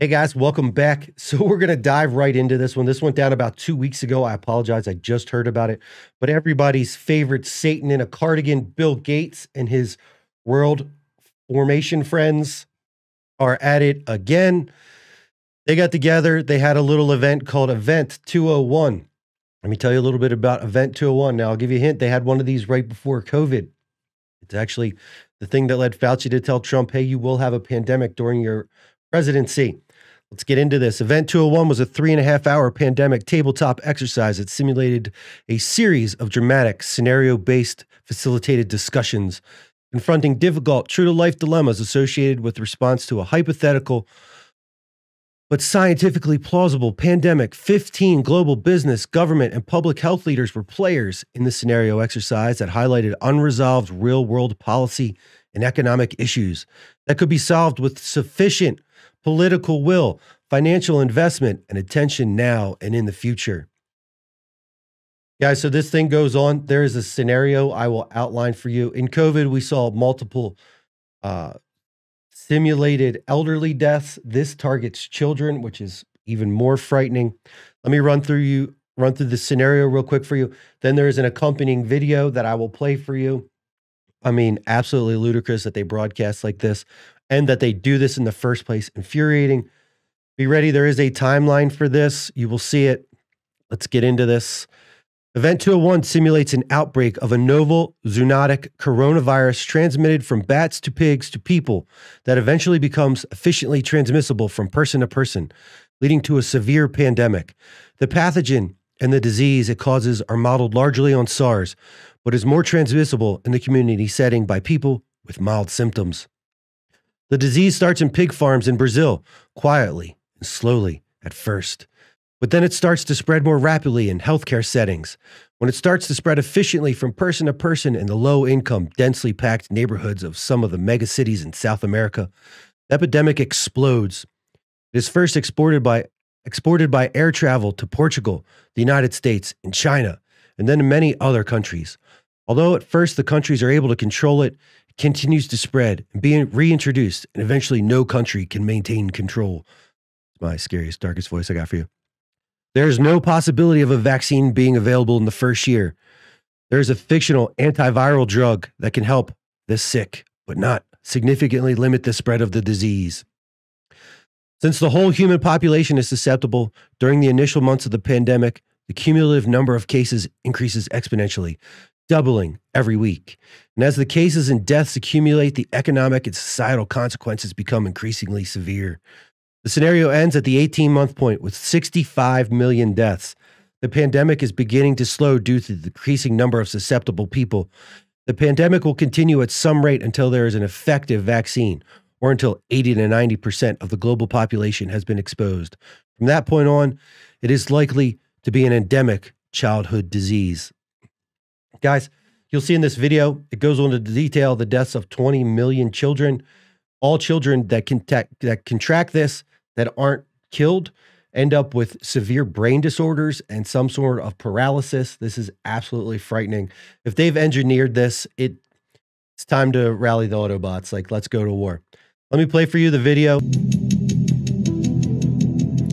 Hey guys, welcome back. So we're going to dive right into this one. This went down about 2 weeks ago. I apologize. I just heard about it. But everybody's favorite Satan in a cardigan, Bill Gates, and his world formation friends are at it again. They got together. They had a little event called Event 201. Let me tell you a little bit about Event 201. Now, I'll give you a hint. They had one of these right before COVID. It's actually the thing that led Fauci to tell Trump, hey, you will have a pandemic during your presidency. Let's get into this. Event 201 was a 3.5-hour pandemic tabletop exercise that simulated a series of dramatic, scenario-based, facilitated discussions confronting difficult, true-to-life dilemmas associated with response to a hypothetical but scientifically plausible pandemic. 15 global business, government, and public health leaders were players in the scenario exercise that highlighted unresolved real-world policy and economic issues that could be solved with sufficient political will, financial investment, and attention now and in the future. Guys, so this thing goes on. There is a scenario I will outline for you. In COVID, we saw multiple simulated elderly deaths. This targets children, which is even more frightening. Let me run through the scenario real quick for you. Then there is an accompanying video that I will play for you. I mean, absolutely ludicrous that they broadcast like this and that they do this in the first place. Infuriating. Be ready. There is a timeline for this. You will see it. Let's get into this. Event 201 simulates an outbreak of a novel zoonotic coronavirus transmitted from bats to pigs to people that eventually becomes efficiently transmissible from person to person, leading to a severe pandemic. The pathogen and the disease it causes are modeled largely on SARS, but is more transmissible in the community setting by people with mild symptoms. The disease starts in pig farms in Brazil, quietly and slowly at first. But then it starts to spread more rapidly in healthcare settings. When it starts to spread efficiently from person to person in the low-income, densely packed neighborhoods of some of the megacities in South America, the epidemic explodes. It is first exported by air travel to Portugal, the United States, and China, and then to many other countries. Although at first the countries are able to control it, it continues to spread and be reintroduced, and eventually no country can maintain control. It's my scariest, darkest voice I got for you. There is no possibility of a vaccine being available in the first year. There is a fictional antiviral drug that can help the sick, but not significantly limit the spread of the disease. Since the whole human population is susceptible during the initial months of the pandemic, the cumulative number of cases increases exponentially, doubling every week. And as the cases and deaths accumulate, the economic and societal consequences become increasingly severe. The scenario ends at the 18-month point with 65 million deaths. The pandemic is beginning to slow due to the decreasing number of susceptible people. The pandemic will continue at some rate until there is an effective vaccine, or until 80 to 90% of the global population has been exposed. From that point on, it is likely to be an endemic childhood disease. Guys, you'll see in this video, it goes on to detail the deaths of 20 million children. All children that contract this, that aren't killed, end up with severe brain disorders and some sort of paralysis. This is absolutely frightening. If they've engineered this, it's time to rally the Autobots. Like, let's go to war. Let me play for you the video.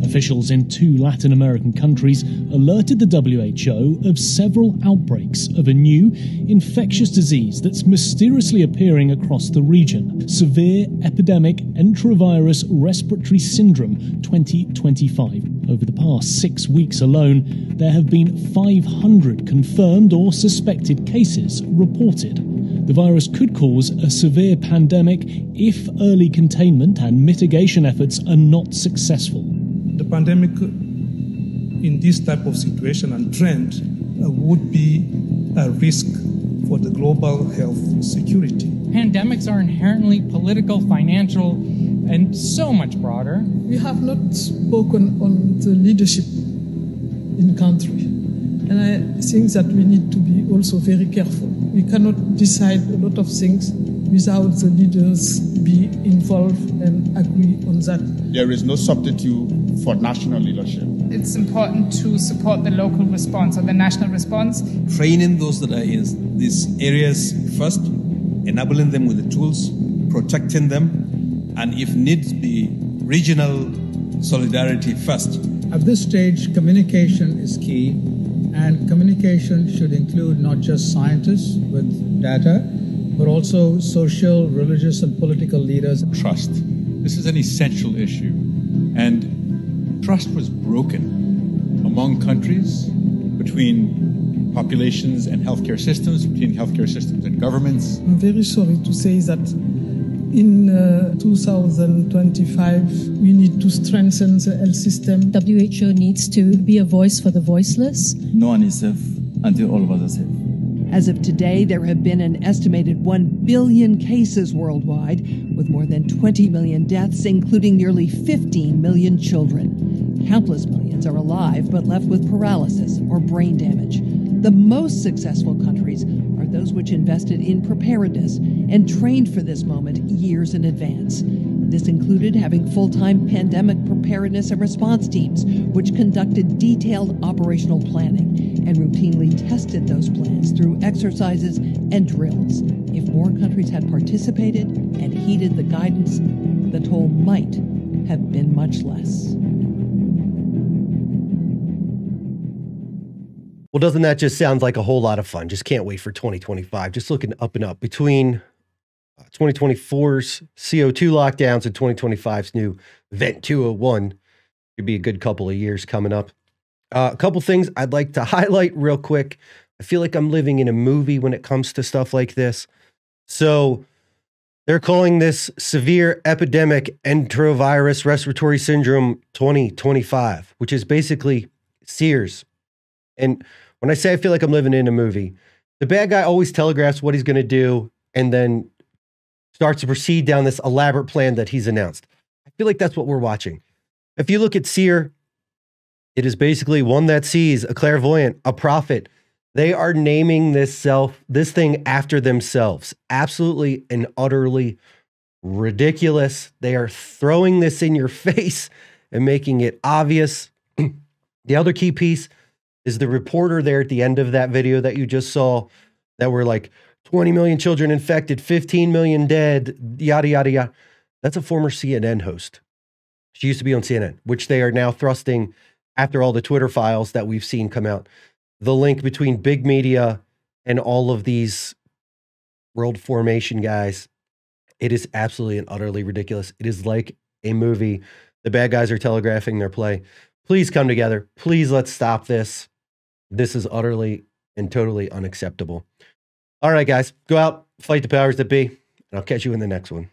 Officials in 2 Latin American countries alerted the WHO of several outbreaks of a new infectious disease that's mysteriously appearing across the region. Severe Epidemic Enterovirus Respiratory Syndrome 2025. Over the past 6 weeks alone, there have been 500 confirmed or suspected cases reported. The virus could cause a severe pandemic if early containment and mitigation efforts are not successful. The pandemic in this type of situation and trend would be a risk for the global health security. Pandemics are inherently political, financial, and so much broader. We have not spoken on the leadership in country. And I think that we need to be also very careful. We cannot decide a lot of things without the leaders be involved and agree on that. There is no substitute for national leadership. It's important to support the local response or the national response. Training those that are in these areas first, enabling them with the tools, protecting them, and if needs be, regional solidarity first. At this stage, communication is key, and communication should include not just scientists with data, but also social, religious, and political leaders. Trust. This is an essential issue, and trust was broken among countries, between populations and healthcare systems, between healthcare systems and governments. I'm very sorry to say that in 2025, we need to strengthen the health system. WHO needs to be a voice for the voiceless. No one is safe until all of us are safe. As of today, there have been an estimated 1 billion cases worldwide, with more than 20 million deaths, including nearly 15 million children. Countless millions are alive but left with paralysis or brain damage. The most successful countries are those which invested in preparedness and trained for this moment years in advance. This included having full-time pandemic preparedness and response teams, which conducted detailed operational planning and routinely tested those plans through exercises and drills. If more countries had participated and heeded the guidance, the toll might have been much less. Well, doesn't that just sound like a whole lot of fun? Just can't wait for 2025. Just looking up and up between 2024's CO2 lockdowns and 2025's new Vent 201. Could be a good couple of years coming up. A couple things I'd like to highlight real quick. I feel like I'm living in a movie when it comes to stuff like this. So they're calling this severe epidemic enterovirus respiratory syndrome 2025, which is basically SEERS. And when I say I feel like I'm living in a movie, the bad guy always telegraphs what he's going to do and then starts to proceed down this elaborate plan that he's announced. I feel like that's what we're watching. If you look at SEER, it is basically one that sees, a clairvoyant, a prophet. They are naming this thing after themselves. Absolutely and utterly ridiculous. They are throwing this in your face and making it obvious. The other key piece is the reporter there at the end of that video that you just saw that were like 20 million children infected, 15 million dead, yada, yada, yada. That's a former CNN host. She used to be on CNN, which they are now thrusting after all the Twitter files that we've seen come out. The link between big media and all of these world formation guys. It is absolutely and utterly ridiculous. It is like a movie. The bad guys are telegraphing their play. Please come together. Please let's stop this. This is utterly and totally unacceptable. All right, guys, go out, fight the powers that be, and I'll catch you in the next one.